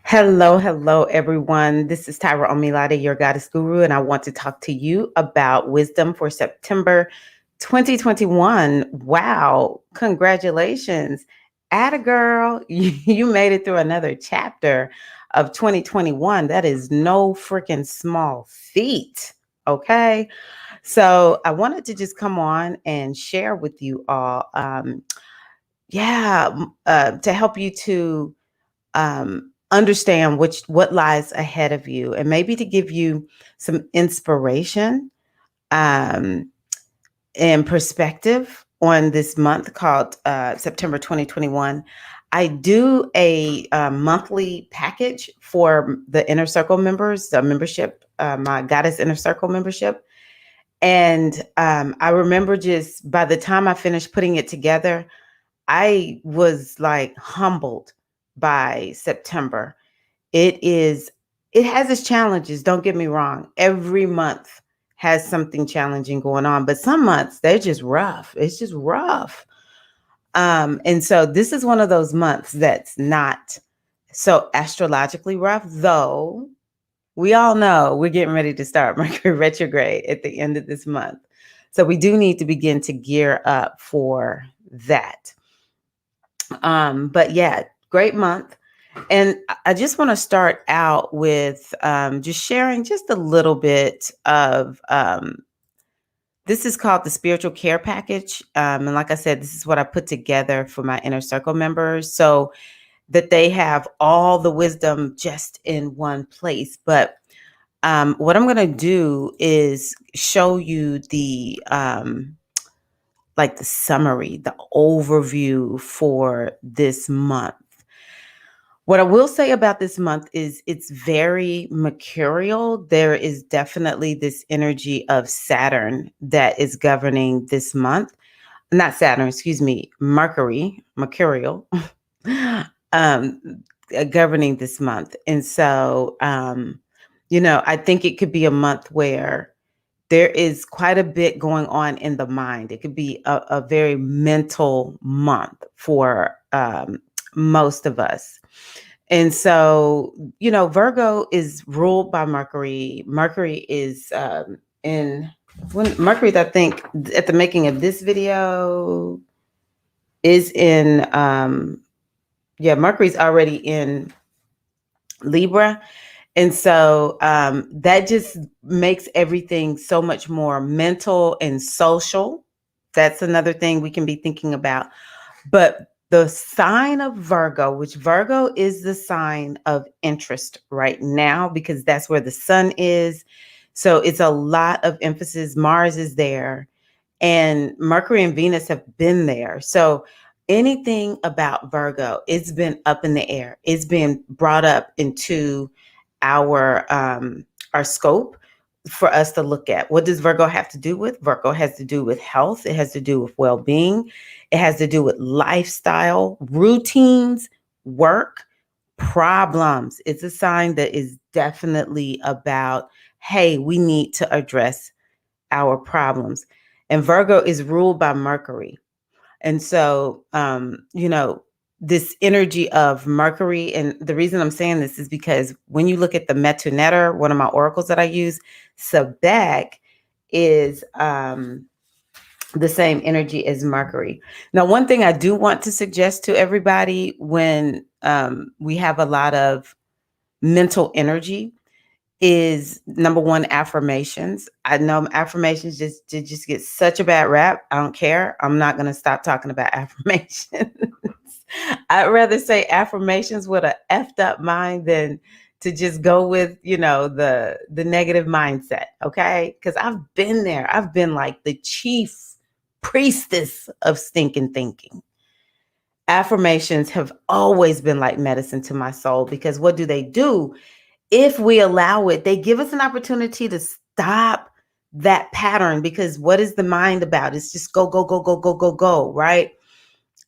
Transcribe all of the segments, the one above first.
Hello, hello, everyone. This is Tyra Omilade, your goddess guru, and I want to talk to you about wisdom for September 2021. Wow, congratulations. Atta girl, you made it through another chapter of 2021. That is no freaking small feat. Okay. So I wanted to just come on and share with you all, to help you to understand what lies ahead of you, and maybe to give you some inspiration um, and perspective on this month called September 2021. I do a monthly package for the Inner Circle members, the membership, my Goddess Inner Circle membership. And I remember just by the time I finished putting it together, I was like humbled by September. It has its challenges, don't get me wrong. Every month has something challenging going on, but some months they're just rough. It's just rough. And so this is one of those months that's not so astrologically rough, though we all know we're getting ready to start Mercury retrograde at the end of this month. So we do need to begin to gear up for that. But yeah, great month. And I just want to start out with just sharing just a little bit of this is called the spiritual care package. And like I said, this is what I put together for my inner circle members so that they have all the wisdom just in one place. But what I'm going to do is show you the like the summary, the overview for this month. What I will say about this month is it's very mercurial. There is definitely this energy of Saturn that is governing this month. Not Saturn, excuse me, mercurial, governing this month. And so, I think it could be a month where there is quite a bit going on in the mind. It could be a very mental month for most of us. And so, Virgo is ruled by Mercury. Mercury is in when Mercury, I think, at the making of this video is in Mercury's already in Libra. And so that just makes everything so much more mental and social. That's another thing we can be thinking about. But the sign of Virgo, which Virgo is the sign of interest right now, because that's where the sun is. So it's a lot of emphasis. Mars is there, and Mercury and Venus have been there. So anything about Virgo, it's been up in the air. It's been brought up into our scope for us to look at. What does Virgo have to do with? Virgo has to do with health. It has to do with well-being. It has to do with lifestyle, routines, work, problems. It's a sign that is definitely about, hey, we need to address our problems. And Virgo is ruled by Mercury. And so, this energy of Mercury, and the reason I'm saying this is because when you look at the Metu Netter, one of my oracles that I use, Sabak is the same energy as Mercury. Now, one thing I do want to suggest to everybody when we have a lot of mental energy is number one, affirmations. I know affirmations just get such a bad rap. I don't care. I'm not going to stop talking about affirmations. I'd rather say affirmations with a effed up mind than to just go with, the negative mindset. Okay. Cause I've been there. I've been like the chief priestess of stinking thinking. Affirmations have always been like medicine to my soul, because what do? If we allow it, they give us an opportunity to stop that pattern, because what is the mind about? It's just go, go, go, go, go, go, go, right?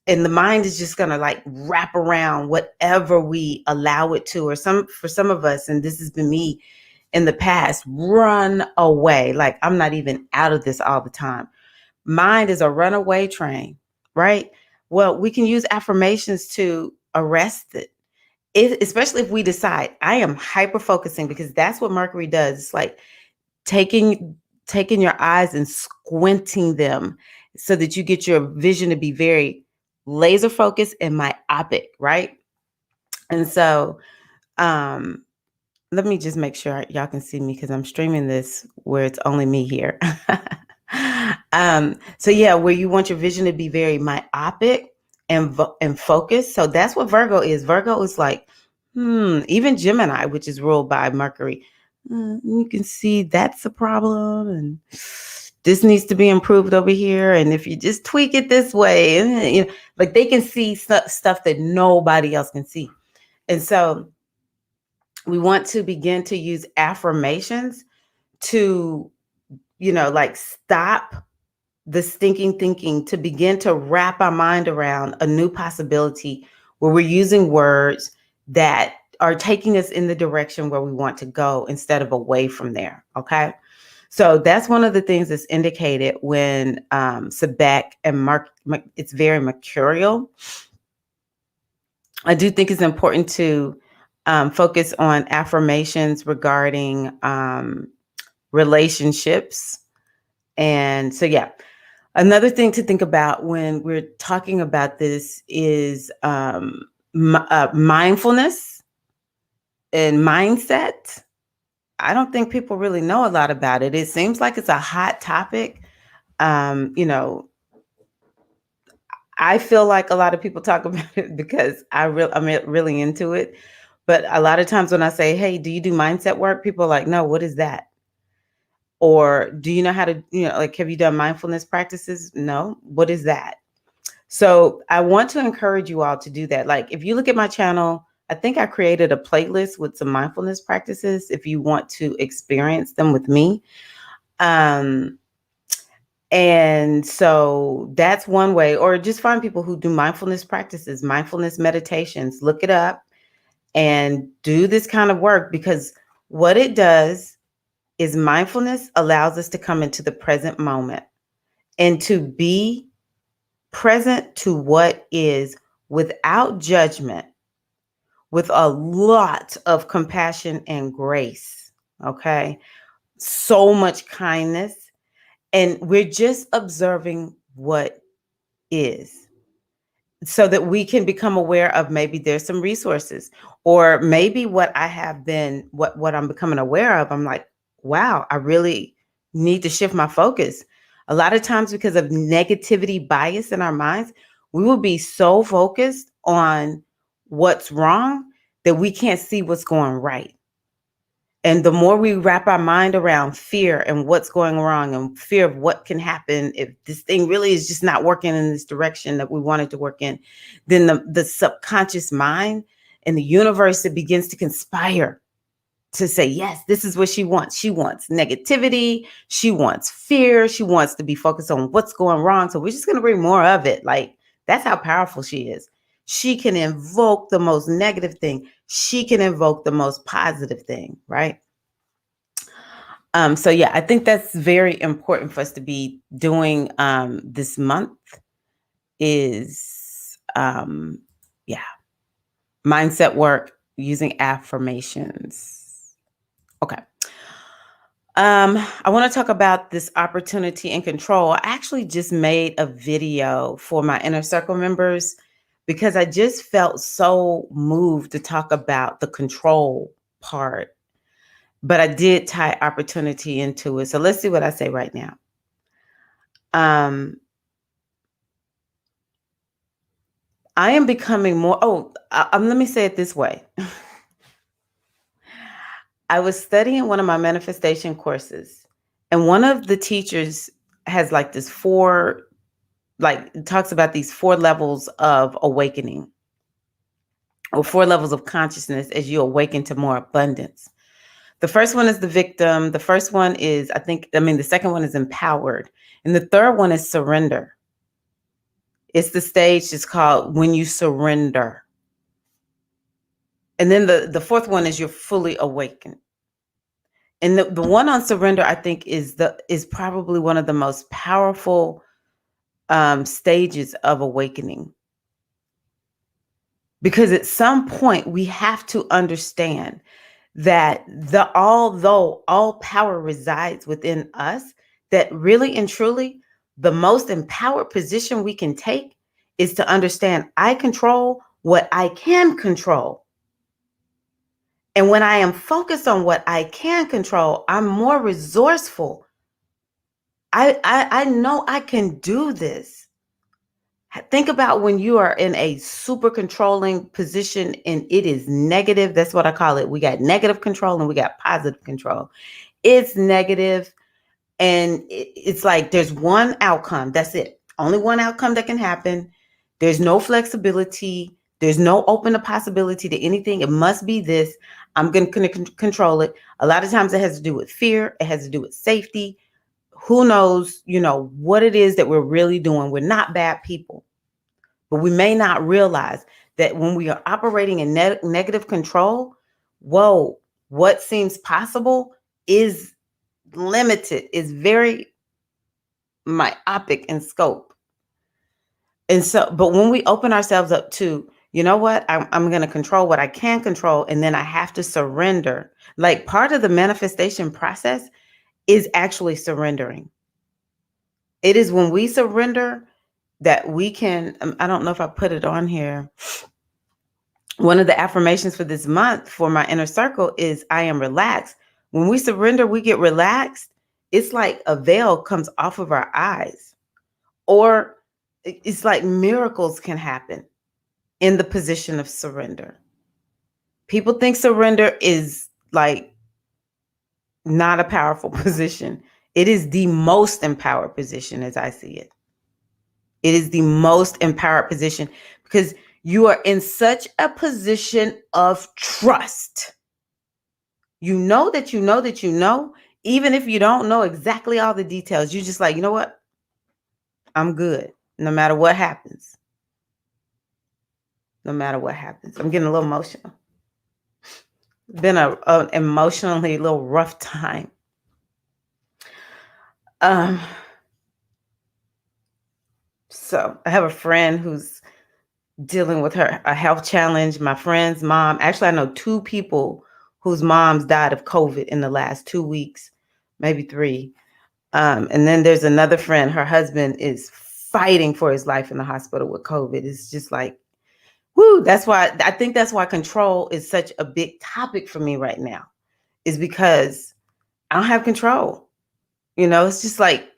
And the mind is just going to like wrap around whatever we allow it to, or for some of us, and this has been me in the past, run away. Like, I'm not even out of this all the time. Mind is a runaway train, right? Well, we can use affirmations to arrest it. especially if we decide I am hyper focusing, because that's what Mercury does. It's like taking your eyes and squinting them so that you get your vision to be very laser focused and myopic, right? And so um let me just make sure y'all can see me, because I'm streaming this where it's only me here. So yeah, where you want your vision to be very myopic and focused. So that's what Virgo is. Virgo is like, even Gemini, which is ruled by Mercury. You can see that's a problem, and this needs to be improved over here. And if you just tweak it this way, and like they can see stuff that nobody else can see. And so we want to begin to use affirmations to, like stop the stinking thinking, to begin to wrap our mind around a new possibility where we're using words that are taking us in the direction where we want to go instead of away from there. Okay. So that's one of the things that's indicated when Sebek and it's very mercurial. I do think it's important to focus on affirmations regarding relationships. And so, yeah, another thing to think about when we're talking about this is mindfulness and mindset. I don't think people really know a lot about it. It seems like it's a hot topic. I feel like a lot of people talk about it because I'm really into it. But a lot of times when I say, hey, do you do mindset work? People are like, no, what is that? Or do you know how to, like, have you done mindfulness practices? No, what is that? So I want to encourage you all to do that. Like, if you look at my channel, I think I created a playlist with some mindfulness practices if you want to experience them with me. And so that's one way, or just find people who do mindfulness practices, mindfulness meditations, look it up and do this kind of work, because what it does is mindfulness allows us to come into the present moment and to be present to what is without judgment, with a lot of compassion and grace. Okay. So much kindness. And we're just observing what is, so that we can become aware of maybe there's some resources, or maybe what I'm becoming aware of. I'm like, wow, I really need to shift my focus. A lot of times, because of negativity bias in our minds, we will be so focused on what's wrong that we can't see what's going right. And the more we wrap our mind around fear and what's going wrong, and fear of what can happen if this thing really is just not working in this direction that we want it to work in, then the subconscious mind and the universe, it begins to conspire to say, yes, this is what she wants. She wants negativity. She wants fear. She wants to be focused on what's going wrong. So we're just going to bring more of it. Like, that's how powerful she is. She can invoke the most negative thing. She can invoke the most positive thing, right? So yeah, I think that's very important for us to be doing this month is, mindset work using affirmations. Okay. I want to talk about this opportunity and control. I actually just made a video for my inner circle members because I just felt so moved to talk about the control part, but I did tie opportunity into it. So let's see what I say right now. I am becoming more, let me say it this way. I was studying one of my manifestation courses, and one of the teachers has like this talks about these 4 levels of awakening, or 4 levels of consciousness as you awaken to more abundance. The first one is the victim. The first one is, the second one is empowered. And the third one is surrender. It's the stage that's called when you surrender. And then the fourth one is you're fully awakened. And the one on surrender, I think, is probably one of the most powerful stages of awakening. Because at some point we have to understand that although all power resides within us, that really and truly the most empowered position we can take is to understand I control what I can control. And when I am focused on what I can control, I'm more resourceful. I know I can do this. Think about when you are in a super controlling position and it is negative. That's what I call it. We got negative control and we got positive control. It's negative, and it's like there's one outcome. That's it. Only one outcome that can happen. There's no flexibility. There's no open to possibility to anything. It must be this. I'm going to control it. A lot of times it has to do with fear. It has to do with safety. Who knows, what it is that we're really doing. We're not bad people, but we may not realize that when we are operating in negative control, whoa, what seems possible is limited, is very myopic in scope. And so, but when we open ourselves up to, you know what, I'm going to control what I can control, and then I have to surrender. Like part of the manifestation process is actually surrendering. It is when we surrender that we can, I don't know if I put it on here. One of the affirmations for this month for my inner circle is I am relaxed. When we surrender, we get relaxed. It's like a veil comes off of our eyes, or it's like miracles can happen in the position of surrender. People think surrender is like not a powerful position. It is the most empowered position as I see it. It is the most empowered position because you are in such a position of trust. You know that you know that you know, even if you don't know exactly all the details, you're just like, you know what? I'm good no matter what happens. No matter what happens. I'm getting a little emotional. It's been an emotionally little rough time. So I have a friend who's dealing with a health challenge. My friend's mom, actually, I know two people whose moms died of COVID in the last 2 weeks, maybe 3. And then there's another friend, her husband is fighting for his life in the hospital with COVID. It's just like, whoo, I think that's why control is such a big topic for me right now, is because I don't have control. It's just like,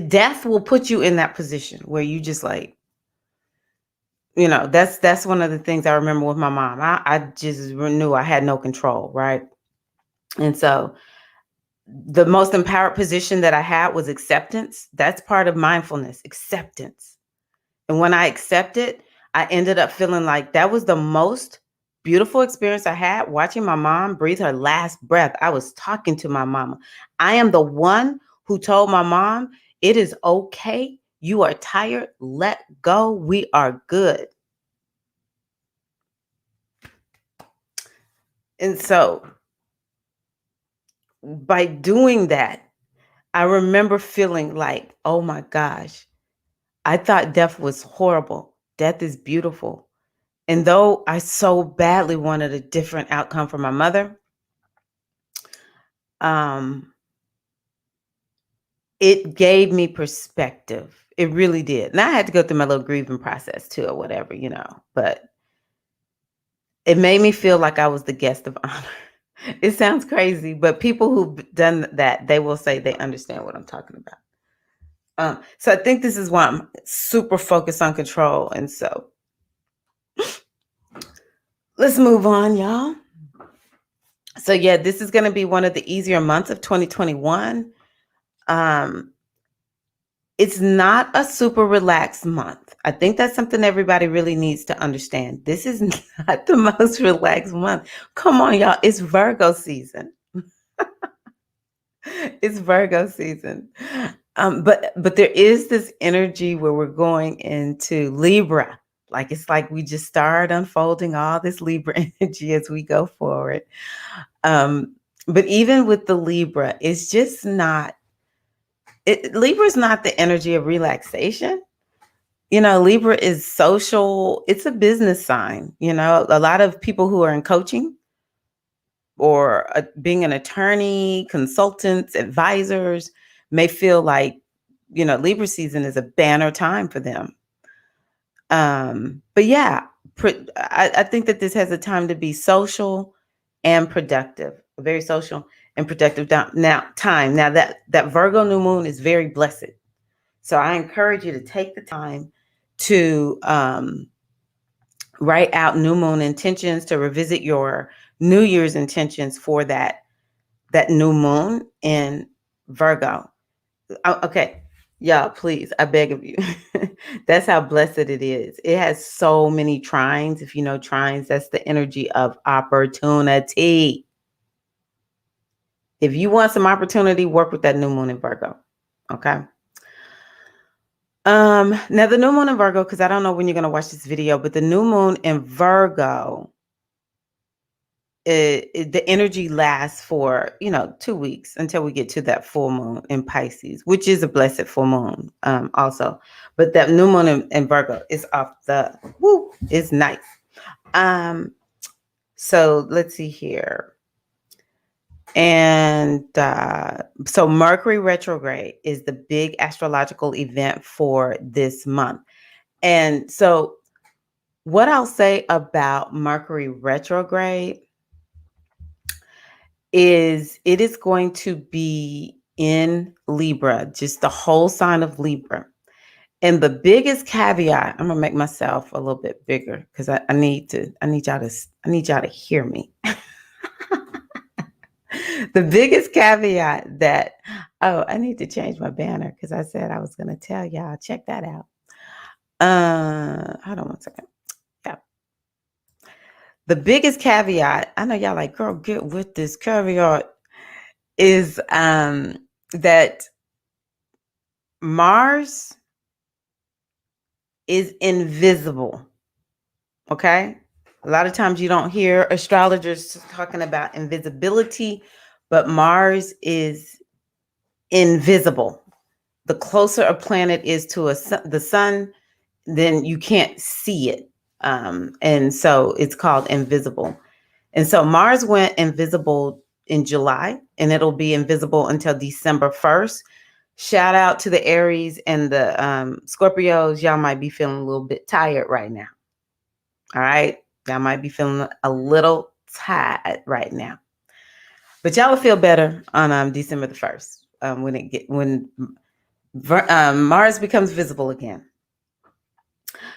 death will put you in that position where you just like, that's one of the things I remember with my mom. I just knew I had no control, right? And so the most empowered position that I had was acceptance. That's part of mindfulness, acceptance. And when I accepted, I ended up feeling like that was the most beautiful experience I had, watching my mom breathe her last breath. I was talking to my mama. I am the one who told my mom, it is okay. You are tired. Let go. We are good. And so by doing that, I remember feeling like, oh my gosh, I thought death was horrible. Death is beautiful. And though I so badly wanted a different outcome for my mother, it gave me perspective. It really did. And I had to go through my little grieving process too, or whatever, but it made me feel like I was the guest of honor. It sounds crazy, but people who've done that, they will say they understand what I'm talking about. So I think this is why I'm super focused on control. And so let's move on, y'all. So yeah, this is going to be one of the easier months of 2021. It's not a super relaxed month. I think that's something everybody really needs to understand. This is not the most relaxed month. Come on, y'all. It's Virgo season. It's Virgo season. But there is this energy where we're going into Libra. Like it's like we just start unfolding all this Libra energy as we go forward. But even with the Libra, it's just not. Libra is not the energy of relaxation. Libra is social. It's a business sign. A lot of people who are in coaching or being an attorney, consultants, advisors may feel like, Libra season is a banner time for them. But yeah, I think that this has a time to be social and productive, very social and productive time. Now that Virgo new moon is very blessed. So I encourage you to take the time to write out new moon intentions, to revisit your New Year's intentions for that new moon in Virgo. Okay, y'all, please, I beg of you. That's how blessed it is. It has so many trines. If you know trines, that's the energy of opportunity. If you want some opportunity, work with that new moon in Virgo. Okay. Now the new moon in Virgo, because I don't know when you're gonna watch this video, but the new moon in Virgo, the energy lasts for 2 weeks until we get to that full moon in Pisces, which is a blessed full moon also. But that new moon in Virgo is off the woo, it's nice. So let's see here. And so Mercury retrograde is the big astrological event for this month. And so what I'll say about Mercury retrograde is it is going to be in Libra, just the whole sign of Libra. And the biggest caveat, I'm gonna make myself a little bit bigger because I need y'all to hear me. The biggest caveat that, I need to change my banner because I said I was gonna tell y'all, check that out. Hold on one second. Yeah. The biggest caveat, I know y'all like, girl, get with this caveat, is that Mars is invisible. Okay. A lot of times you don't hear astrologers talking about invisibility, but Mars is invisible. The closer a planet is to the sun, then you can't see it. And so it's called invisible. And so Mars went invisible in July, and it'll be invisible until December 1st. Shout out to the Aries and the Scorpios. Y'all might be feeling a little bit tired right now. All right. Y'all might be feeling a little tired right now. But y'all will feel better on December the 1st when Mars becomes visible again.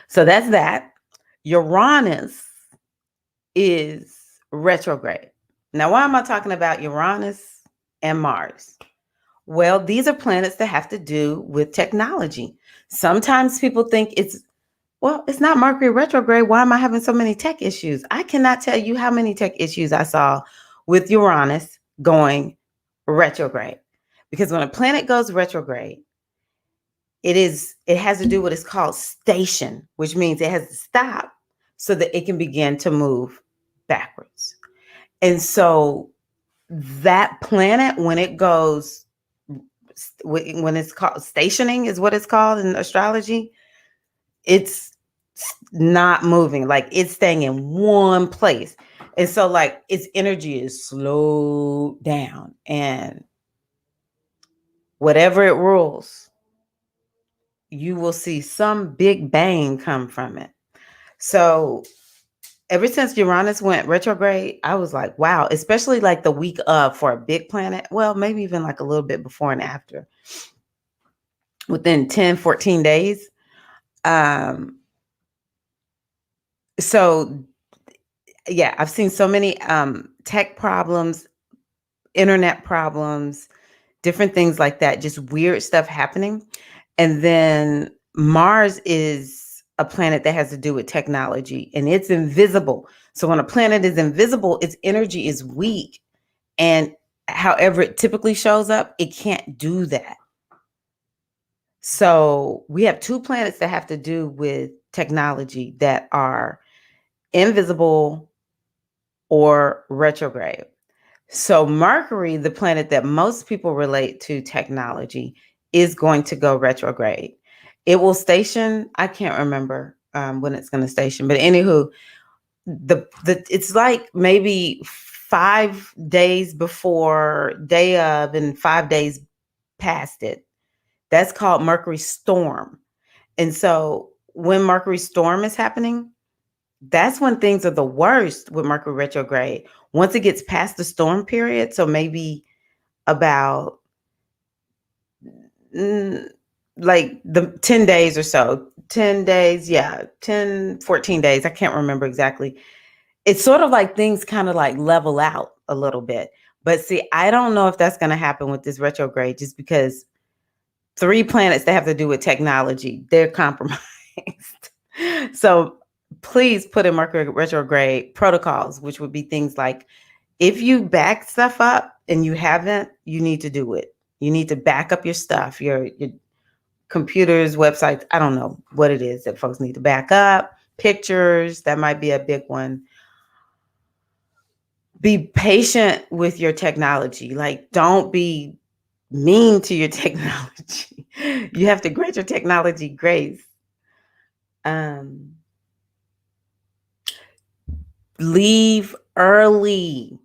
So that's that. Uranus is retrograde. Now, why am I talking about Uranus and Mars? Well, these are planets that have to do with technology. Sometimes people think it's not Mercury retrograde. Why am I having so many tech issues? I cannot tell you how many tech issues I saw with Uranus going retrograde. Because when a planet goes retrograde, it has to do with what's called station, which means it has to stop so that it can begin to move backwards. And so that planet, when it's called stationing, is what it's called in astrology, it's not moving, like it's staying in one place. And so like its energy is slowed down, and whatever it rules, you will see some big bang come from it. So ever since Uranus went retrograde, I was like, wow, especially like the week of for a big planet. Well, maybe even like a little bit before and after, within 10, 14 days. So yeah, I've seen so many tech problems, internet problems, different things like that, just weird stuff happening. And then Mars is a planet that has to do with technology, and it's invisible. So when a planet is invisible, its energy is weak. And however it typically shows up, it can't do that. So we have two planets that have to do with technology that are invisible or retrograde. So Mercury, the planet that most people relate to technology, is going to go retrograde. It will station. I can't remember when it's going to station, but anywho, the it's like maybe 5 days before day of and 5 days past it. That's called Mercury storm. And so when Mercury storm is happening, that's when things are the worst with Mercury retrograde. Once it gets past the storm period, so maybe about mm, like the 10 days or so, 10 days, yeah, 10, 14 days. I can't remember exactly. It's sort of like things kind of like level out a little bit. But see, I don't know if that's going to happen with this retrograde just because three planets that have to do with technology, they're compromised. So please put in Mercury retrograde protocols, which would be things like if you back stuff up and you haven't, you need to do it. You need to back up your stuff, your computers, websites. I don't know what it is that folks need to back up. Pictures, that might be a big one. Be patient with your technology. Like, don't be mean to your technology. You have to grant your technology grace. Um, leave early.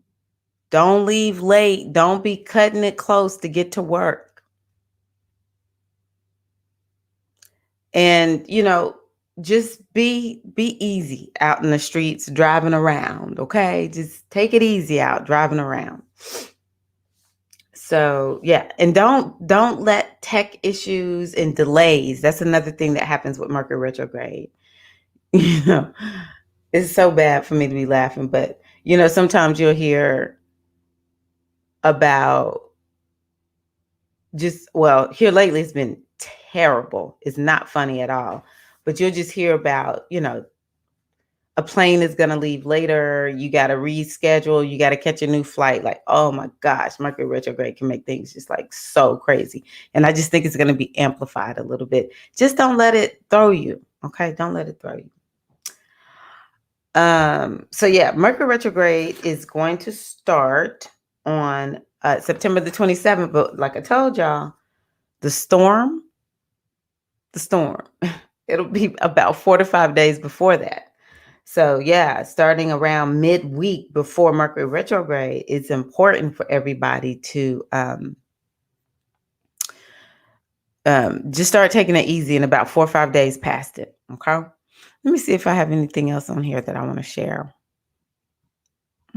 Don't leave late. Don't be cutting it close to get to work. And, just be easy out in the streets driving around, okay? Just take it easy out driving around. So, yeah, and don't let tech issues and delays. That's another thing that happens with Mercury retrograde. You know, it's so bad for me to be laughing, but sometimes you'll hear about here lately it's been terrible. It's not funny at all. But you'll just hear about, a plane is going to leave later. You got to reschedule. You got to catch a new flight. Like, oh my gosh, Mercury retrograde can make things just like so crazy. And I just think it's going to be amplified a little bit. Just don't let it throw you. Okay. Don't let it throw you. So yeah, Mercury retrograde is going to start on September the 27th. But like I told y'all, the storm, it'll be about 4 to 5 days before that. So yeah, starting around midweek before Mercury retrograde, it's important for everybody to just start taking it easy in about 4 or 5 days past it. Okay. Let me see if I have anything else on here that I want to share.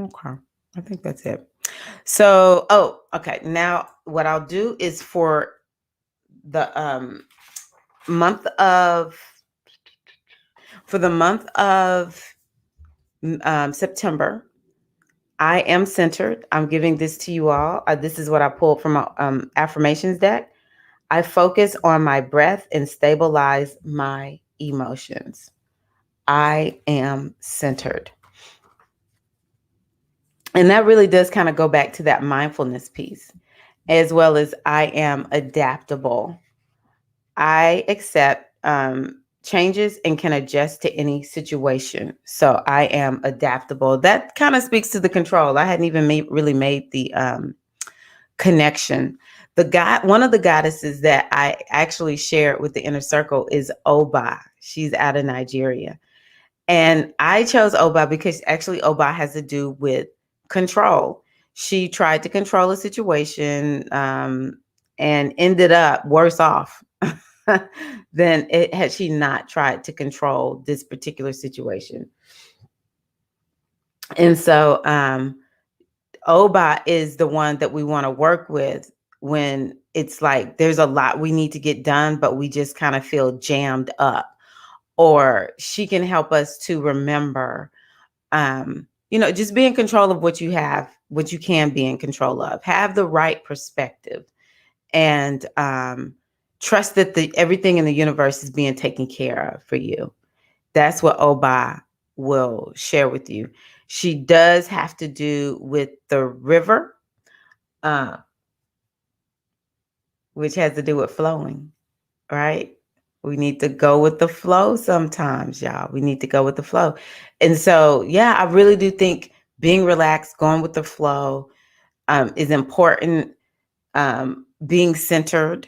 Okay. I think that's it. So, okay. Now what I'll do is for the month of September, I am centered. I'm giving this to you all. This is what I pulled from my affirmations deck. I focus on my breath and stabilize my emotions. I am centered. And that really does kind of go back to that mindfulness piece, as well as I am adaptable. I accept changes and can adjust to any situation. So I am adaptable. That kind of speaks to the control. I hadn't even really made the connection. One of the goddesses that I actually shared with the inner circle is Oba. She's out of Nigeria. And I chose Oba because actually Oba has to do with control. She tried to control a situation and ended up worse off than it had she not tried to control this particular situation. And so Oba is the one that we want to work with when it's like there's a lot we need to get done, but we just kind of feel jammed up. Or she can help us to remember, just be in control of what you have, what you can be in control of. Have the right perspective and trust that everything in the universe is being taken care of for you. That's what Oba will share with you. She does have to do with the river, which has to do with flowing, right? We need to go with the flow sometimes, y'all. We need to go with the flow. And so, yeah, I really do think being relaxed, going with the flow is important. Being centered.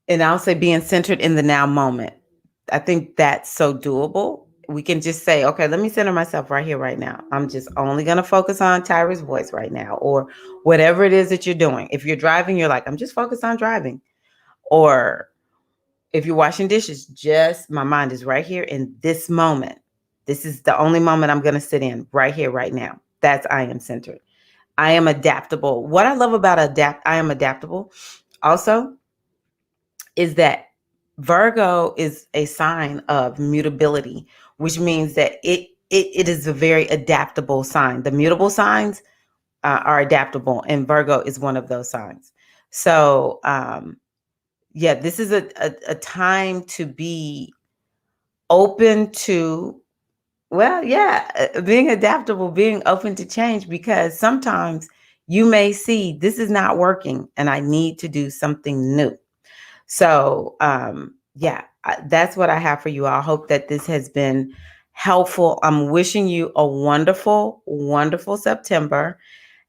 And I'll say being centered in the now moment. I think that's so doable. We can just say, okay, let me center myself right here, right now. I'm just only going to focus on Tyra's voice right now, or whatever it is that you're doing. If you're driving, you're like, I'm just focused on driving. Or if you're washing dishes, just my mind is right here in this moment. This is the only moment I'm going to sit in right here, right now. That's I am centered. I am adaptable. What I love about I am adaptable also is that Virgo is a sign of mutability, which means that it is a very adaptable sign. The mutable signs are adaptable, and Virgo is one of those signs. So, yeah, this is a time to be open to, well, yeah, being adaptable, being open to change, because sometimes you may see this is not working and I need to do something new. So, yeah, that's what I have for you. I hope that this has been helpful. I'm wishing you a wonderful, wonderful September.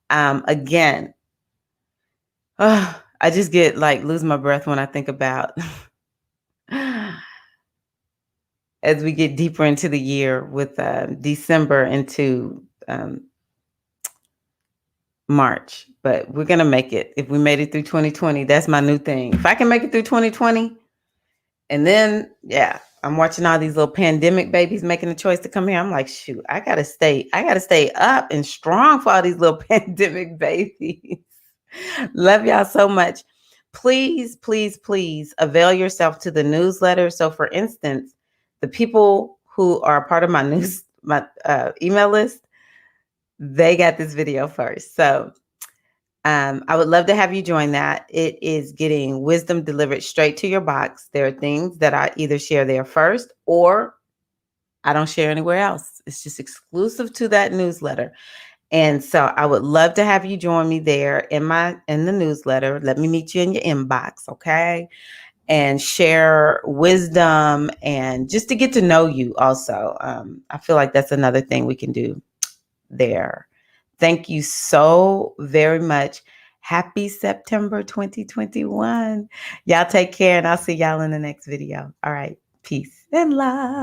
Again, I just get like lose my breath when I think about as we get deeper into the year with December into March. But we're going to make it. If we made it through 2020, that's my new thing. If I can make it through 2020, and then, yeah, I'm watching all these little pandemic babies making the choice to come here. I'm like, shoot, I gotta stay up and strong for all these little pandemic babies. Love y'all so much. Please, please, please avail yourself to the newsletter. So for instance, the people who are part of my email list, they got this video first. So I would love to have you join that. It is getting wisdom delivered straight to your box. There are things that I either share there first or I don't share anywhere else. It's just exclusive to that newsletter. And so I would love to have you join me there in the newsletter. Let me meet you in your inbox, okay? And share wisdom and just to get to know you also. I feel like that's another thing we can do there. Thank you so very much. Happy September 2021. Y'all take care, and I'll see y'all in the next video. All right. Peace and love.